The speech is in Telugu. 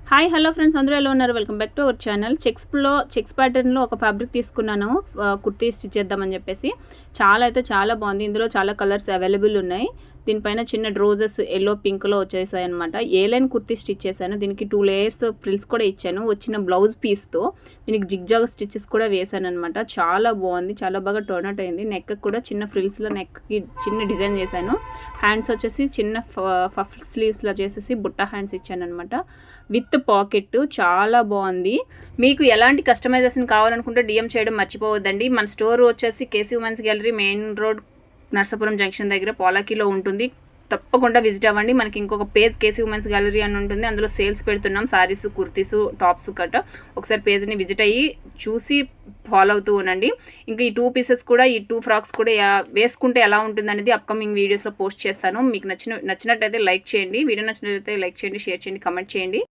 హాయ్ హలో ఫ్రెండ్స్, అందరూ ఎలా ఉన్నారు? Welcome back to our channel. Checks ప్యాటర్న్లో ఒక ఫ్యాబ్రిక్ తీసుకున్నాను కుర్తీ స్టిచ్ చేద్దామని చెప్పేసి. చాలా బాగుంది. ఇందులో చాలా కలర్స్ అవైలబుల్ ఉన్నాయి. దీనిపైన చిన్న డ్రోజెస్ ఎల్లో పింక్లో వచ్చేసాయి అనమాట. ఏ లైన్ కుర్తీ స్టిచ్ చేశాను. దీనికి 2 లేయర్స్ ఫ్రిల్స్ కూడా ఇచ్చాను వచ్చిన బ్లౌజ్ పీస్తో. దీనికి జిగ్జాగ్ స్టిచెస్ కూడా వేసాను అనమాట. చాలా బాగుంది, చాలా బాగా టర్న్ అవుట్ అయింది. నెక్ కూడా చిన్న ఫ్రిల్స్లో నెక్కి చిన్న డిజైన్ చేశాను. హ్యాండ్స్ వచ్చేసి చిన్న పఫ్ స్లీవ్స్లో చేసేసి బుట్ట హ్యాండ్స్ ఇచ్చాను అనమాట. విత్ పాకెట్ చాలా బాగుంది. మీకు ఎలాంటి కస్టమైజేషన్ కావాలనుకుంటే డిఎం చేయడం మర్చిపోవద్దండి. మన స్టోర్ వచ్చేసి KC women's gallery, main road, Narsapuram junction దగ్గర పోలాకిలో ఉంటుంది. తప్పకుండా విజిట్ అవ్వండి. మనకి ఇంకొక పేజ్ కేసీ ఉమెన్స్ గ్యాలరీ అని ఉంటుంది. అందులో సేల్స్ పెడుతున్నాం, సారీస్, కుర్తీస్, టాప్స్ కట్ట. ఒకసారి పేజ్ని విజిట్ అయ్యి చూసి ఫాలో అవుతూ ఉండండి. ఇంకా ఈ 2 పీసెస్ కూడా, ఈ 2 ఫ్రాక్స్ కూడా వేసుకుంటే ఎలా ఉంటుంది అనేది అప్కమింగ్ వీడియోస్లో పోస్ట్ చేస్తాను. మీకు నచ్చినట్టయితే లైక్ చేయండి. వీడియో నచ్చినట్లయితే లైక్ చేయండి, షేర్ చేయండి, కమెంట్ చేయండి.